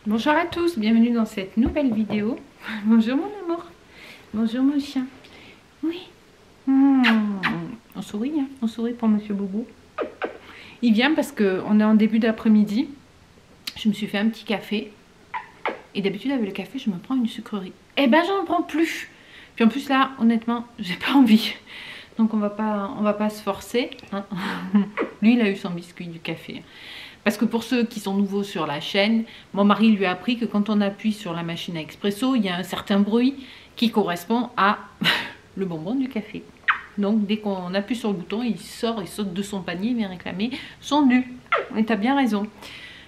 Bonjour à tous, bienvenue dans cette nouvelle vidéo. Bonjour mon amour, bonjour mon chien. Oui, on sourit, hein, on sourit pour Monsieur Boubou. Il vient parce qu'on est en début d'après-midi. Je me suis fait un petit café. Et d'habitude avec le café, je me prends une sucrerie. Eh ben j'en prends plus. Puis en plus là, honnêtement, j'ai pas envie. Donc on va pas se forcer. Hein. Lui, il a eu son biscuit du café. Parce que pour ceux qui sont nouveaux sur la chaîne, mon mari lui a appris que quand on appuie sur la machine à expresso, il y a un certain bruit qui correspond à le bonbon du café. Donc dès qu'on appuie sur le bouton, il sort, il saute de son panier, il vient réclamer son dû. Et tu as bien raison.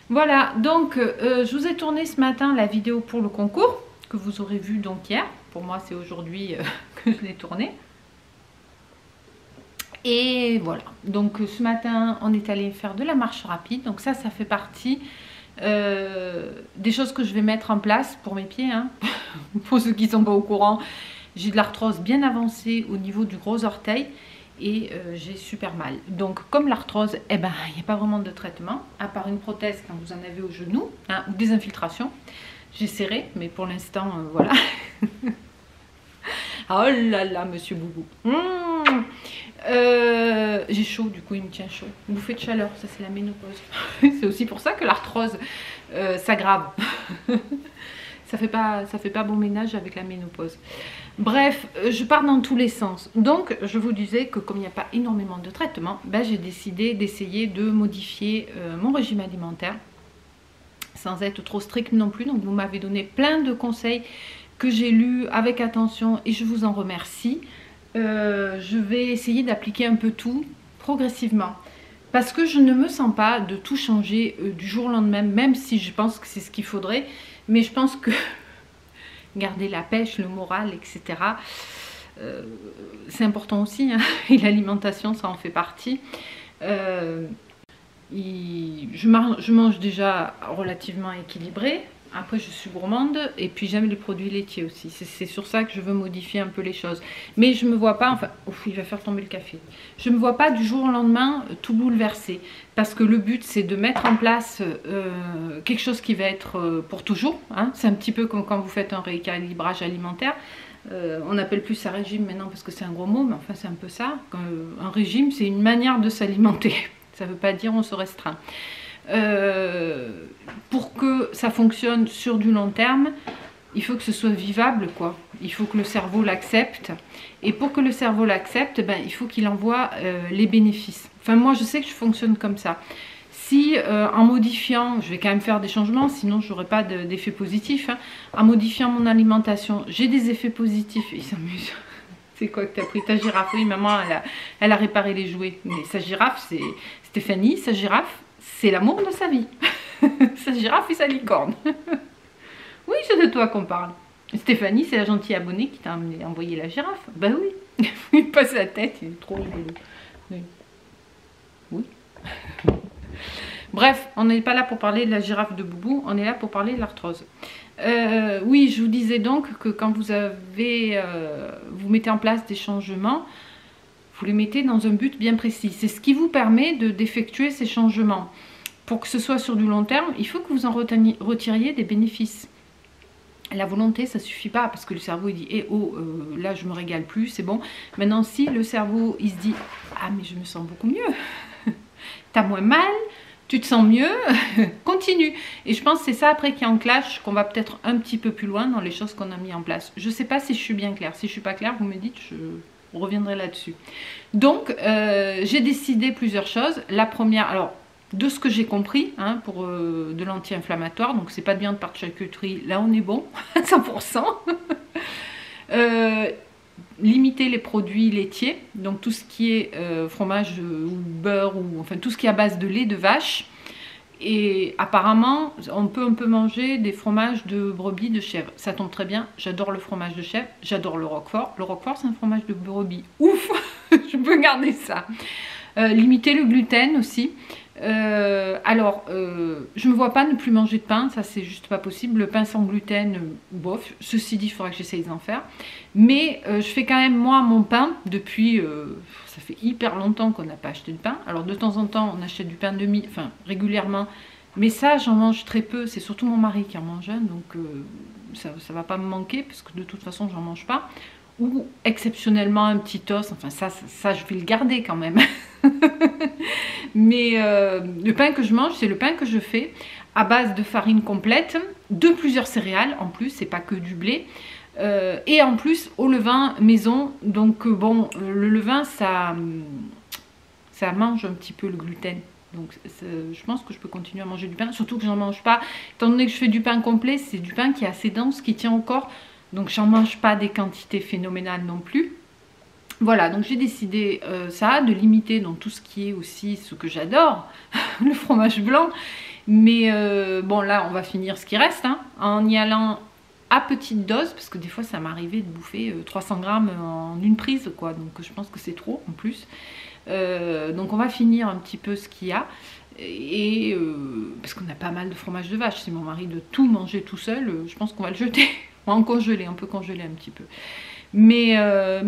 Voilà, donc je vous ai tourné ce matin la vidéo pour le concours, que vous aurez vu donc hier. Pour moi, c'est aujourd'hui que je l'ai tourné. Et voilà, donc ce matin on est allé faire de la marche rapide, donc ça fait partie des choses que je vais mettre en place pour mes pieds, hein. Pour ceux qui ne sont pas au courant, j'ai de l'arthrose bien avancée au niveau du gros orteil et j'ai super mal. Donc comme l'arthrose, eh ben, il n'y a pas vraiment de traitement, à part une prothèse quand vous en avez au genou, hein, ou des infiltrations. J'essaierai, mais pour l'instant, voilà. Oh là là, Monsieur Boubou. J'ai chaud, du coup il me tient chaud. Bouffée de chaleur, ça c'est la ménopause. C'est aussi pour ça que l'arthrose s'aggrave. ça fait pas bon ménage avec la ménopause. Bref, je pars dans tous les sens. Donc je vous disais que comme il n'y a pas énormément de traitement, ben, j'ai décidé d'essayer de modifier mon régime alimentaire sans être trop strict non plus. Donc vous m'avez donné plein de conseils que j'ai lus avec attention et je vous en remercie. Je vais essayer d'appliquer un peu tout progressivement parce que je ne me sens pas de tout changer du jour au lendemain, même si je pense que c'est ce qu'il faudrait, mais je pense que garder la pêche, le moral, etc. C'est important aussi, hein, et l'alimentation ça en fait partie. Je mange déjà relativement équilibré. Après je suis gourmande et puis j'aime les produits laitiers aussi. C'est sur ça que je veux modifier un peu les choses. Mais je me vois pas, enfin, ouf, il va faire tomber le café. Je me vois pas du jour au lendemain tout bouleverser. Parce que le but c'est de mettre en place quelque chose qui va être pour toujours. Hein. C'est un petit peu comme quand vous faites un rééquilibrage alimentaire. On appelle plus ça régime maintenant parce que c'est un gros mot, mais enfin c'est un peu ça. Un régime c'est une manière de s'alimenter. Ça veut pas dire on se restreint. Pour que ça fonctionne sur du long terme, il faut que ce soit vivable, quoi. Il faut que le cerveau l'accepte. Et pour que le cerveau l'accepte, ben, il faut qu'il envoie les bénéfices. Enfin, moi, je sais que je fonctionne comme ça. Si, en modifiant, je vais quand même faire des changements, sinon je n'aurai pas d'effet positif. Hein. En modifiant mon alimentation, j'ai des effets positifs. Il s'amuse. C'est quoi que tu as pris? Ta girafe? Oui, maman, elle a réparé les jouets. Mais sa girafe, c'est Stéphanie, sa girafe, c'est l'amour de sa vie. Sa girafe et sa licorne. Oui, c'est de toi qu'on parle. Stéphanie, c'est la gentille abonnée qui t'a envoyé la girafe. Ben oui. Il passe la tête, il est trop rigolo. Oui. Oui. Bref, on n'est pas là pour parler de la girafe de Boubou, on est là pour parler de l'arthrose. Oui, je vous disais donc que quand vous mettez en place des changements, vous les mettez dans un but bien précis. C'est ce qui vous permet d'effectuer ces changements. Pour que ce soit sur du long terme, il faut que vous en retiriez des bénéfices. La volonté, ça ne suffit pas parce que le cerveau il dit eh oh, là je me régale plus, c'est bon. Maintenant, si le cerveau il se dit ah mais je me sens beaucoup mieux, t'as moins mal, tu te sens mieux, continue. Et je pense que c'est ça après qui enclenche qu'on va peut-être un petit peu plus loin dans les choses qu'on a mis en place. Je ne sais pas si je suis bien claire. Si je ne suis pas claire, vous me dites, je reviendrai là-dessus. Donc, j'ai décidé plusieurs choses. La première, alors, de ce que j'ai compris, hein, pour de l'anti-inflammatoire, donc c'est pas de viande par charcuterie, là on est bon, 100%. Limiter les produits laitiers, donc tout ce qui est fromage ou beurre, ou enfin tout ce qui est à base de lait de vache. Et apparemment, on peut un peu manger des fromages de brebis, de chèvre. Ça tombe très bien, j'adore le fromage de chèvre, j'adore le roquefort. Le roquefort, c'est un fromage de brebis. Ouf, je peux garder ça. Limiter le gluten aussi. Alors, je me vois pas ne plus manger de pain, ça c'est juste pas possible. Le pain sans gluten, bof. Ceci dit, il faudra que j'essaye d'en faire. Mais je fais quand même moi mon pain depuis, ça fait hyper longtemps qu'on n'a pas acheté de pain. Alors de temps en temps, on achète du pain de mie, enfin régulièrement. Mais ça, j'en mange très peu. C'est surtout mon mari qui en mange un, donc ça va pas me manquer parce que de toute façon, j'en mange pas. Ou exceptionnellement un petit os, enfin ça je vais le garder quand même. Mais le pain que je mange, c'est le pain que je fais à base de farine complète, de plusieurs céréales en plus, c'est pas que du blé. Et en plus au levain maison, donc bon, le levain ça mange un petit peu le gluten. Donc je pense que je peux continuer à manger du pain, surtout que j'en mange pas. Étant donné que je fais du pain complet, c'est du pain qui est assez dense, qui tient au corps. Donc j'en mange pas des quantités phénoménales non plus. Voilà, donc j'ai décidé ça, de limiter donc tout ce qui est aussi ce que j'adore, le fromage blanc. Mais bon là on va finir ce qui reste, hein, en y allant à petite dose, parce que des fois ça m'arrivait de bouffer 300 grammes en une prise, quoi. Donc je pense que c'est trop en plus. Donc on va finir un petit peu ce qu'il y a. Et parce qu'on a pas mal de fromage de vache, si mon mari de tout manger tout seul, je pense qu'on va le jeter. On peut congeler un petit peu. Mais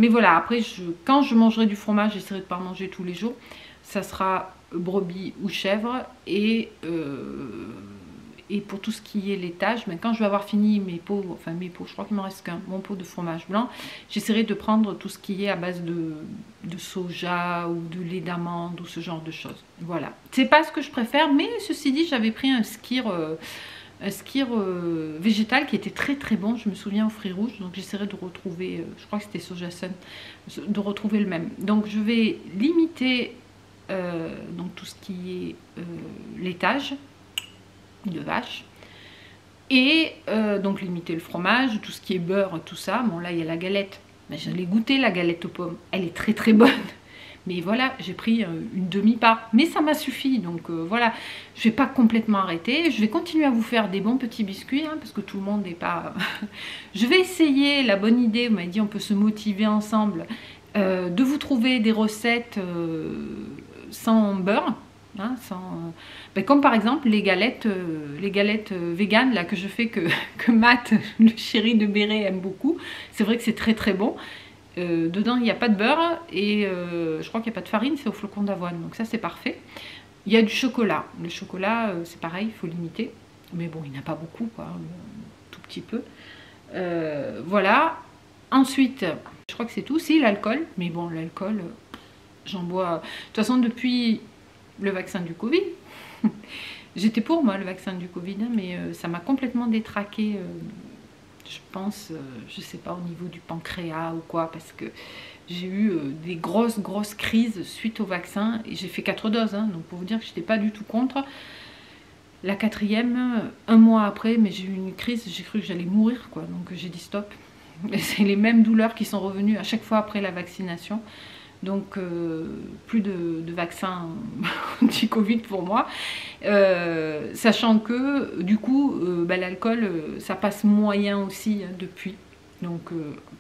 voilà, après, quand je mangerai du fromage, j'essaierai de ne pas en manger tous les jours. Ça sera brebis ou chèvre. Et pour tout ce qui est laitage, mais quand je vais avoir fini mes pots, je crois qu'il me reste qu'un, mon pot de fromage blanc, j'essaierai de prendre tout ce qui est à base de soja ou de lait d'amande ou ce genre de choses. Voilà. C'est pas ce que je préfère, mais ceci dit, j'avais pris un skyr végétal qui était très très bon, je me souviens, aux fruits rouges, donc j'essaierai de retrouver, je crois que c'était Soja Sun, de retrouver le même. Donc je vais limiter donc tout ce qui est laitage de vache, et donc limiter le fromage, tout ce qui est beurre, tout ça. Bon là il y a la galette, mais je l'ai goûté la galette aux pommes, elle est très très bonne. Mais voilà, j'ai pris une demi-part. Mais ça m'a suffi. Donc voilà, je ne vais pas complètement arrêter. Je vais continuer à vous faire des bons petits biscuits, hein, parce que tout le monde n'est pas... Je vais essayer, la bonne idée, vous m'avez dit on peut se motiver ensemble, de vous trouver des recettes sans beurre. Hein, comme par exemple les galettes véganes là, que je fais, que Matt, le chéri de Béret, aime beaucoup. C'est vrai que c'est très très bon. Dedans il n'y a pas de beurre et je crois qu'il n'y a pas de farine, c'est au flocon d'avoine, donc ça c'est parfait. Il y a du chocolat, le chocolat c'est pareil, il faut limiter, mais bon il n'y en a pas beaucoup quoi, tout petit peu. Voilà, ensuite je crois que c'est tout, si l'alcool, mais bon l'alcool j'en bois, de toute façon depuis le vaccin du Covid, j'étais pour moi le vaccin du Covid, hein, mais ça m'a complètement détraqué. Je pense, je sais pas, au niveau du pancréas ou quoi, parce que j'ai eu des grosses crises suite au vaccin, et j'ai fait 4 doses, hein, donc pour vous dire que j'étais pas du tout contre. La 4e, un mois après, mais j'ai eu une crise, j'ai cru que j'allais mourir, quoi, donc j'ai dit stop. C'est les mêmes douleurs qui sont revenues à chaque fois après la vaccination. Donc plus de vaccin anti-Covid pour moi, sachant que du coup l'alcool ça passe moyen aussi, hein, depuis. Donc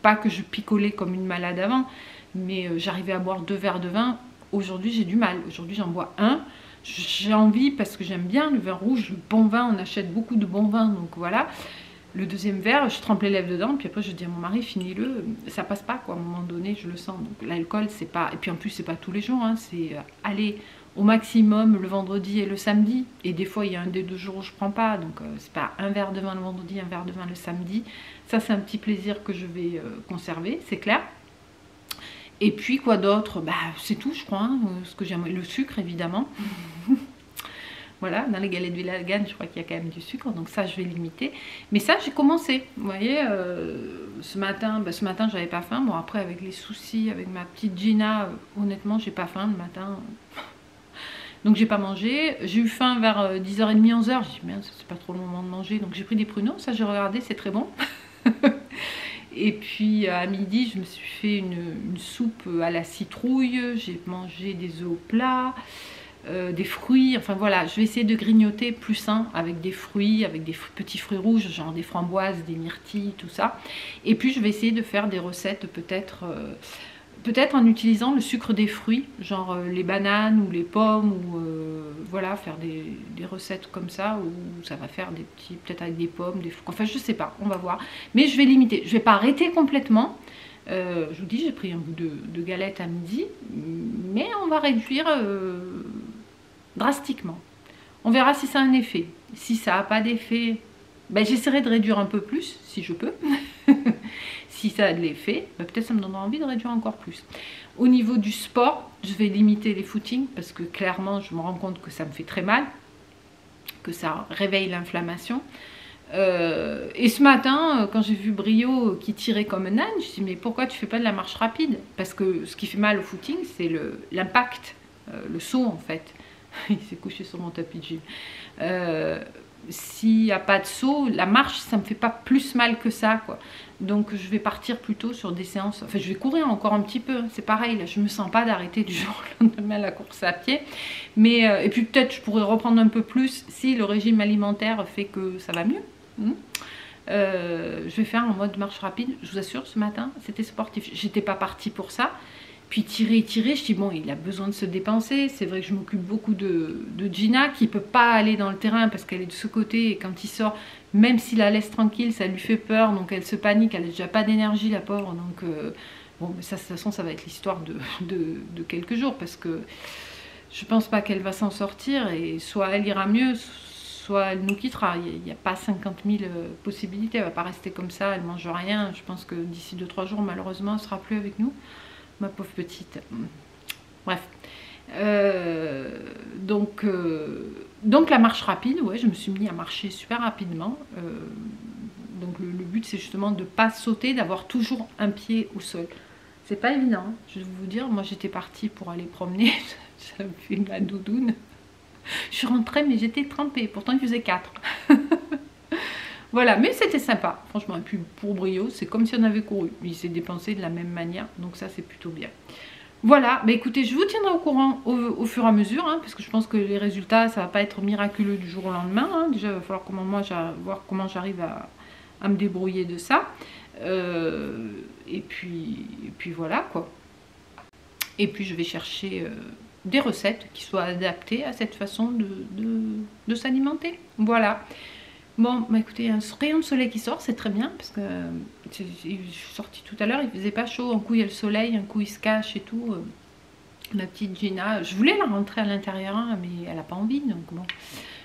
pas que je picolais comme une malade avant, mais j'arrivais à boire 2 verres de vin. Aujourd'hui j'ai du mal, aujourd'hui j'en bois un. J'ai envie, parce que j'aime bien le vin rouge, le bon vin, on achète beaucoup de bons vins, donc voilà. Le 2e verre, je trempe les lèvres dedans, puis après je dis à mon mari, finis-le, ça passe pas quoi, à un moment donné, je le sens. Donc l'alcool, c'est pas, et puis en plus c'est pas tous les jours, hein, c'est aller au maximum le vendredi et le samedi, et des fois il y a un des 2 jours où je prends pas, donc c'est pas un verre de vin le vendredi, un verre de vin le samedi. Ça c'est un petit plaisir que je vais conserver, c'est clair. Et puis quoi d'autre, bah c'est tout je crois, hein, ce que j'aime, le sucre évidemment. Voilà, dans les galettes véganes, je crois qu'il y a quand même du sucre, donc ça je vais limiter. Mais ça j'ai commencé, vous voyez, ce matin j'avais pas faim. Bon après avec les soucis, avec ma petite Gina, honnêtement j'ai pas faim le matin. Donc j'ai pas mangé, j'ai eu faim vers 10h30, 11h, j'ai dit merde c'est pas trop le moment de manger, donc j'ai pris des pruneaux, ça j'ai regardé, c'est très bon. Et puis à midi je me suis fait une soupe à la citrouille, j'ai mangé des œufs au plat. Des fruits, enfin voilà, je vais essayer de grignoter plus sain avec des fruits, avec des petits fruits rouges, genre des framboises, des myrtilles, tout ça. Et puis je vais essayer de faire des recettes peut-être peut-être en utilisant le sucre des fruits, genre les bananes ou les pommes, ou voilà, faire des recettes comme ça, où ça va faire des petits, peut-être avec des pommes, des fruits, enfin je sais pas, on va voir. Mais je vais limiter, je vais pas arrêter complètement. Je vous dis, j'ai pris un bout de galette à midi, mais on va réduire drastiquement. On verra si ça a un effet. Si ça n'a pas d'effet, ben, j'essaierai de réduire un peu plus, si je peux. Si ça a de l'effet, ben, peut-être ça me donnera envie de réduire encore plus. Au niveau du sport, je vais limiter les footings, parce que clairement, je me rends compte que ça me fait très mal, que ça réveille l'inflammation. Et ce matin, quand j'ai vu Brio qui tirait comme un âne, je me suis dit, mais pourquoi tu fais pas de la marche rapide? Parce que ce qui fait mal au footing, c'est l'impact, le saut en fait. Il s'est couché sur mon tapis de gym. S'il n'y a pas de saut, la marche, ça me fait pas plus mal que ça, quoi. Donc je vais partir plutôt sur des séances, enfin je vais courir encore un petit peu, c'est pareil, là je me sens pas d'arrêter du jour au lendemain la course à pied, mais et puis peut-être je pourrais reprendre un peu plus si le régime alimentaire fait que ça va mieux. Je vais faire en mode marche rapide, je vous assure, ce matin c'était sportif, j'étais pas partie pour ça. Puis tirer, je dis bon, il a besoin de se dépenser. C'est vrai que je m'occupe beaucoup de Gina qui ne peut pas aller dans le terrain parce qu'elle est de ce côté. Et quand il sort, même s'il la laisse tranquille, ça lui fait peur. Donc elle se panique, elle n'a déjà pas d'énergie, la pauvre. Donc bon, mais ça, de toute façon, ça va être l'histoire de quelques jours parce que je pense pas qu'elle va s'en sortir. Et soit elle ira mieux, soit elle nous quittera. Il n'y a pas 50 000 possibilités. Elle ne va pas rester comme ça, elle ne mange rien. Je pense que d'ici 2-3 jours, malheureusement, elle ne sera plus avec nous. Ma pauvre petite. Bref. Donc la marche rapide, ouais, je me suis mis à marcher super rapidement. Donc le but, c'est justement de ne pas sauter, d'avoir toujours un pied au sol. C'est pas évident, hein, je vais vous dire. Moi, j'étais partie pour aller promener. J'avais fait ma doudoune. Je suis rentrée, mais j'étais trempée. Pourtant, il faisait 4. Voilà, mais c'était sympa, franchement. Et puis pour Brio, c'est comme si on avait couru. Il s'est dépensé de la même manière, donc ça c'est plutôt bien. Voilà, bah écoutez, je vous tiendrai au courant au fur et à mesure, hein, parce que je pense que les résultats, ça va pas être miraculeux du jour au lendemain. Hein. Déjà, il va falloir voir comment j'arrive à me débrouiller de ça. Et puis voilà, quoi. Et puis je vais chercher des recettes qui soient adaptées à cette façon de s'alimenter. Voilà. Bon, bah écoutez, un rayon de soleil qui sort, c'est très bien, parce que je suis sortie tout à l'heure, il faisait pas chaud, un coup il y a le soleil, un coup il se cache et tout. Ma petite Gina, je voulais la rentrer à l'intérieur, hein, mais elle n'a pas envie, donc bon.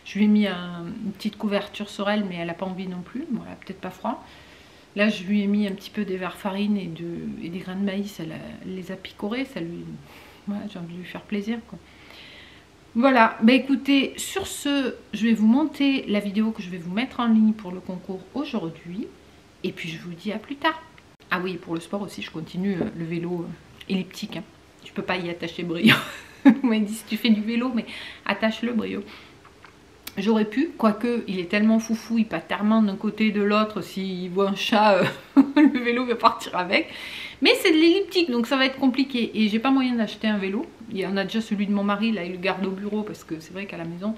Je lui ai mis une petite couverture sur elle, mais elle n'a pas envie non plus, bon, elle n'a peut-être pas froid. Là, je lui ai mis un petit peu des verres farine et des grains de maïs, elle les a picorés, ça lui... Voilà, j'ai envie de lui faire plaisir, quoi. Voilà, bah écoutez, sur ce, je vais vous monter la vidéo que je vais vous mettre en ligne pour le concours aujourd'hui. Et puis je vous dis à plus tard. Ah oui, pour le sport aussi, je continue le vélo elliptique. Hein. Tu peux pas y attacher Brio. Vous m'avez dit si tu fais du vélo, mais attache-le Brio. J'aurais pu, quoique il est tellement foufou, il passe tellement d'un côté et de l'autre, s'il voit un chat, le vélo va partir avec. Mais c'est de l'elliptique, donc ça va être compliqué. Et j'ai pas moyen d'acheter un vélo. Il y en a déjà celui de mon mari, là il le garde au bureau, parce que c'est vrai qu'à la maison,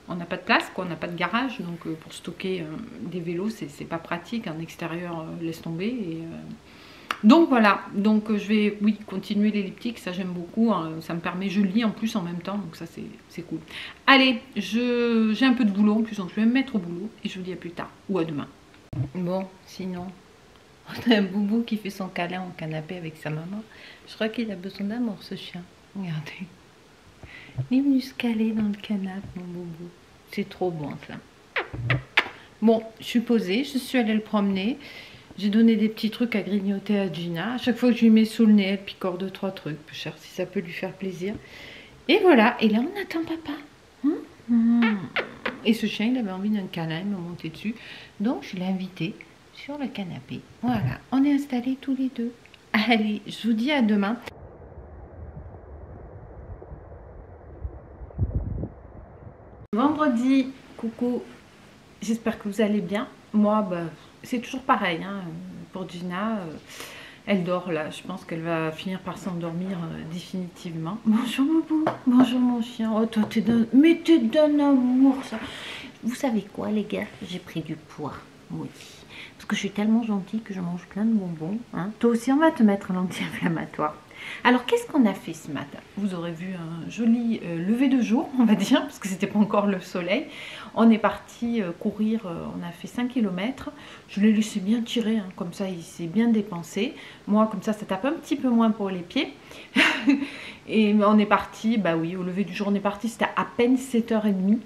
on n'a pas de place, quoi, on n'a pas de garage. Donc pour stocker des vélos, c'est pas pratique. En extérieur, laisse tomber. Et, donc voilà, donc je vais, oui, continuer l'elliptique, ça j'aime beaucoup, hein, ça me permet, je lis en plus en même temps, donc ça c'est cool. Allez, j'ai un peu de boulot en plus, donc je vais me mettre au boulot et je vous dis à plus tard, ou à demain. Bon, sinon, on a un boubou qui fait son câlin au canapé avec sa maman. Je crois qu'il a besoin d'amour ce chien, regardez. Il est venu se caler dans le canapé, mon boubou. C'est trop bon ça. Bon, je suis posée, je suis allée le promener. J'ai donné des petits trucs à grignoter à Gina. À chaque fois que je lui mets sous le nez, elle picore 2-3 trucs. Peu cher, si ça peut lui faire plaisir. Et voilà. Et là, on attend papa. Et ce chien, il avait envie d'un câlin. Il m'a monté dessus. Donc, je l'ai invité sur le canapé. Voilà. On est installés tous les deux. Allez, je vous dis à demain. Vendredi, coucou. J'espère que vous allez bien. Moi, bah... c'est toujours pareil, hein, pour Gina, elle dort là, je pense qu'elle va finir par s'endormir définitivement. Bonjour mon beau, bonjour mon chien, oh toi t'es d'un... mais t'es d'un amour ça. Vous savez quoi les gars, j'ai pris du poids, oui, parce que je suis tellement gentille que je mange plein de bonbons, hein. Toi aussi on va te mettre un anti-inflammatoire, Alors, qu'est-ce qu'on a fait ce matin? Vous aurez vu un joli lever de jour, on va dire, parce que c'était pas encore le soleil. On est parti courir, on a fait 5 km. Je l'ai laissé bien tirer, hein, comme ça il s'est bien dépensé. Moi, comme ça tape un petit peu moins pour les pieds. Et on est parti, bah oui, au lever du jour, on est parti, c'était à peine 7h30.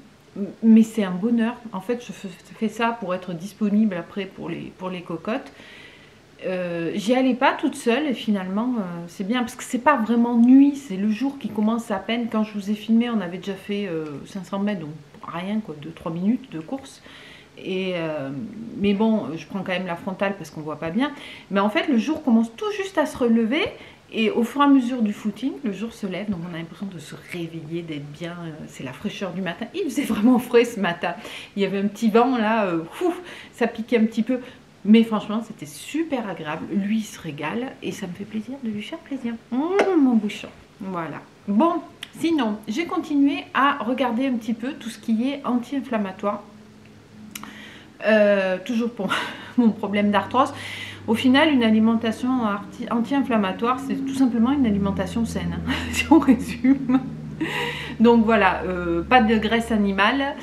Mais c'est un bonheur. En fait, je fais ça pour être disponible après pour les cocottes. J'y allais pas toute seule et finalement c'est bien parce que c'est pas vraiment nuit, c'est le jour qui commence à peine. Quand je vous ai filmé, on avait déjà fait 500 mètres, donc rien quoi, 2-3 minutes de course. Mais bon, je prends quand même la frontale parce qu'on voit pas bien. Mais en fait, le jour commence tout juste à se relever et au fur et à mesure du footing, le jour se lève, donc on a l'impression de se réveiller, d'être bien. C'est la fraîcheur du matin. Il faisait vraiment frais ce matin. Il y avait un petit vent là, ça piquait un petit peu. Mais franchement, c'était super agréable. Lui, il se régale et ça me fait plaisir de lui faire plaisir. Mon bouchon. Voilà. Bon, sinon, j'ai continué à regarder un petit peu tout ce qui est anti-inflammatoire. Toujours pour mon problème d'arthrose. Au final, une alimentation anti-inflammatoire, c'est tout simplement une alimentation saine, hein, si on résume. Donc voilà, pas de graisse animale.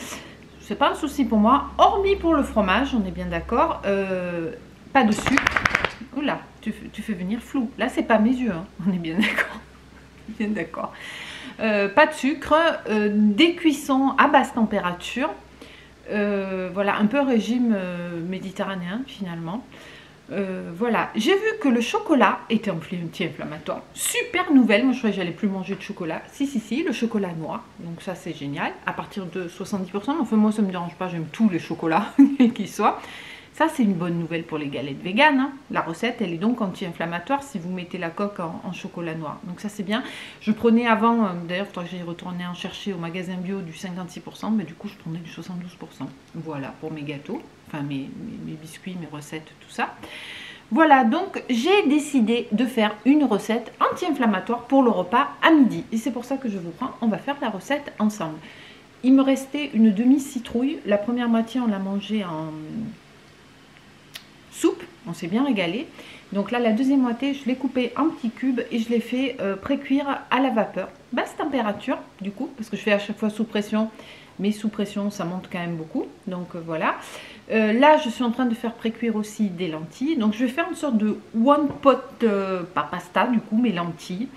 C'est pas un souci pour moi, hormis pour le fromage, on est bien d'accord. Pas de sucre. Oula, tu fais venir flou. Là, c'est pas mes yeux, hein. On est bien d'accord. Bien d'accord. Pas de sucre, des cuissons à basse température. Voilà, un peu régime méditerranéen finalement. Voilà, j'ai vu que le chocolat était anti-inflammatoire. Super nouvelle, moi je croyais que j'allais plus manger de chocolat. Si, le chocolat noir, donc ça c'est génial. À partir de 70%, enfin moi ça me dérange pas, j'aime tous les chocolats qui soient. Ça c'est une bonne nouvelle pour les galettes véganes, hein. La recette elle est donc anti-inflammatoire si vous mettez la coque en chocolat noir. Donc ça c'est bien. Je prenais avant, d'ailleurs il faudrait que j'aille retourner en chercher au magasin bio du 56%, mais du coup je prenais du 72%. Voilà pour mes gâteaux, enfin mes biscuits, mes recettes, tout ça. Voilà, donc j'ai décidé de faire une recette anti-inflammatoire pour le repas à midi. Et c'est pour ça que je vous prends, on va faire la recette ensemble. Il me restait une demi-citrouille. La première moitié on l'a mangée en soupe, on s'est bien régalé. Donc là la deuxième moitié je l'ai coupée en petits cubes et je l'ai fait pré-cuire à la vapeur, basse température du coup, parce que je fais à chaque fois sous pression, mais sous pression ça monte quand même beaucoup, donc voilà. Là je suis en train de faire pré-cuire aussi des lentilles, donc je vais faire une sorte de one pot, pas pasta du coup, mais lentilles.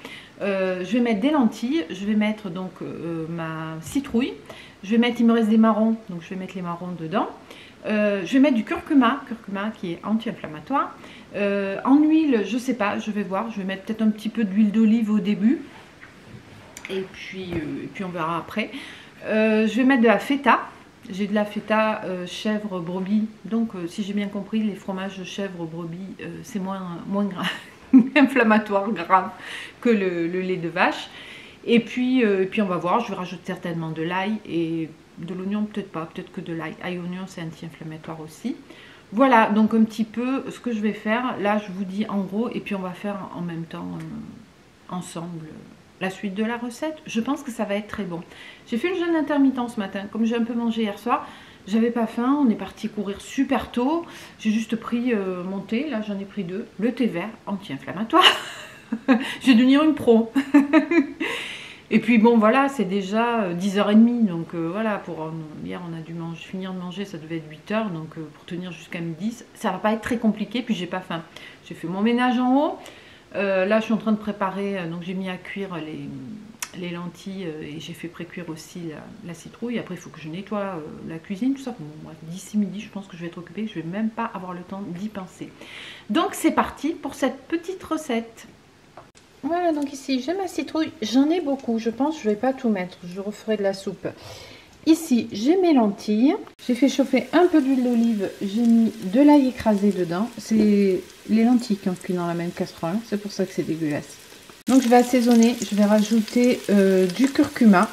Je vais mettre des lentilles, je vais mettre donc ma citrouille, je vais mettre, il me reste des marrons, donc je vais mettre les marrons dedans. Je vais mettre du curcuma qui est anti-inflammatoire. En huile, je sais pas, je vais voir. Je vais mettre peut-être un petit peu d'huile d'olive au début. Et puis on verra après. Je vais mettre de la feta. J'ai de la feta chèvre brebis. Donc si j'ai bien compris, les fromages chèvre brebis, c'est moins grave, inflammatoire grave que le lait de vache. Et puis on va voir, je vais rajouter certainement de l'ail et de l'oignon, peut-être pas, peut-être que de l'ail. Ail, oignon, c'est anti-inflammatoire aussi. Voilà, donc un petit peu ce que je vais faire. Là, je vous dis en gros, et puis on va faire en même temps ensemble la suite de la recette. Je pense que ça va être très bon. J'ai fait le jeûne intermittent ce matin. Comme j'ai un peu mangé hier soir, j'avais pas faim. On est parti courir super tôt. J'ai juste pris mon thé. Là, j'en ai pris 2. Le thé vert, anti-inflammatoire. Je vais devenir une pro. Et puis bon voilà, c'est déjà 10h30, donc voilà, hier on a dû finir de manger, ça devait être 8h, donc pour tenir jusqu'à midi, ça va pas être très compliqué, puis j'ai pas faim. J'ai fait mon ménage en haut, là je suis en train de préparer, donc j'ai mis à cuire les lentilles et j'ai fait pré-cuire aussi la citrouille. Après il faut que je nettoie la cuisine, tout ça. Bon, bref, d'ici midi je pense que je vais être occupée, je vais même pas avoir le temps d'y penser. Donc c'est parti pour cette petite recette. Voilà, donc ici j'ai ma citrouille, j'en ai beaucoup, je pense, je vais pas tout mettre, je referai de la soupe. Ici j'ai mes lentilles, j'ai fait chauffer un peu d'huile d'olive, j'ai mis de l'ail écrasé dedans, c'est les lentilles qui ont cuit dans la même casserole, c'est pour ça que c'est dégueulasse. Donc je vais assaisonner, je vais rajouter du curcuma.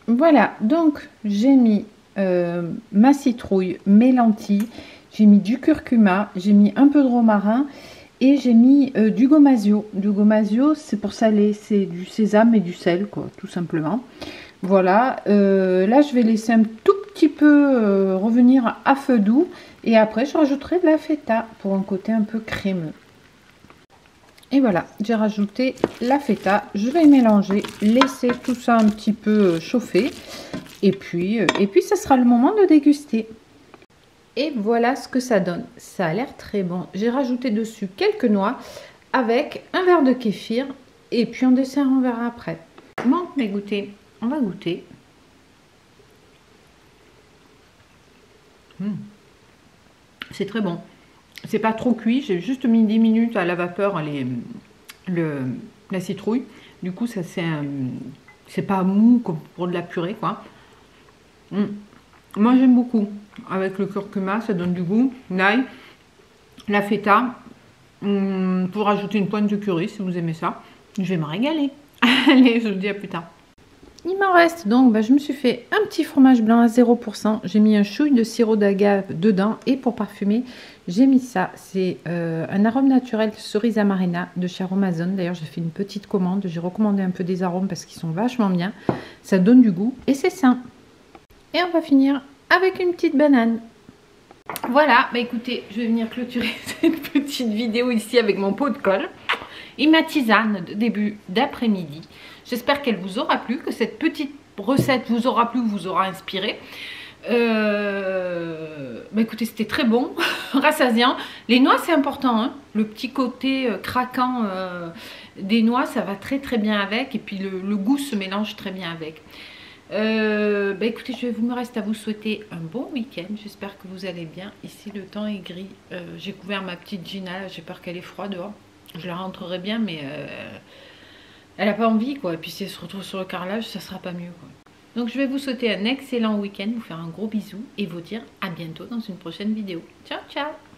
Voilà, donc j'ai mis ma citrouille, mes lentilles, j'ai mis du curcuma, j'ai mis un peu de romarin. Et j'ai mis du gomasio. Du gomasio, c'est pour saler, c'est du sésame et du sel, quoi, tout simplement. Voilà, là je vais laisser un tout petit peu revenir à feu doux. Et après, je rajouterai de la feta pour un côté un peu crémeux. Et voilà, j'ai rajouté la feta. Je vais mélanger, laisser tout ça un petit peu chauffer. Et puis ça sera le moment de déguster. Et voilà ce que ça donne. Ça a l'air très bon. J'ai rajouté dessus quelques noix avec un verre de kéfir. Et puis on dessert, on verra après. Bon, mais goûter, on va goûter. C'est très bon. C'est pas trop cuit. J'ai juste mis 10 minutes à la vapeur la citrouille. Du coup, ça c'est pas mou comme pour de la purée, quoi. Moi, j'aime beaucoup. Avec le curcuma, ça donne du goût. L'ail, la feta. Pour rajouter une pointe de curry, si vous aimez ça. Je vais me régaler. Allez, je vous dis à plus tard. Il m'en reste donc, je me suis fait un petit fromage blanc à 0%. J'ai mis un chouille de sirop d'agave dedans. Et pour parfumer, j'ai mis ça. C'est un arôme naturel cerise amarena de chez Amazon. D'ailleurs, j'ai fait une petite commande. J'ai recommandé un peu des arômes parce qu'ils sont vachement bien. Ça donne du goût et c'est sain. Et on va finir avec une petite banane. Voilà, écoutez, je vais venir clôturer cette petite vidéo ici avec mon pot de colle et ma tisane de début d'après-midi. J'espère qu'elle vous aura plu, que cette petite recette vous aura plu, vous aura inspiré. Écoutez, c'était très bon, rassasiant. Les noix, c'est important, hein. Le petit côté craquant des noix, ça va très très bien avec. Et puis le goût se mélange très bien avec. Écoutez, me reste à vous souhaiter un bon week-end. J'espère que vous allez bien. Ici, le temps est gris. J'ai couvert ma petite Gina. J'ai peur qu'elle ait froid dehors. Je la rentrerai bien, mais elle n'a pas envie, quoi. Et puis, si elle se retrouve sur le carrelage, ça sera pas mieux, quoi. Donc, je vais vous souhaiter un excellent week-end, vous faire un gros bisou et vous dire à bientôt dans une prochaine vidéo. Ciao, ciao!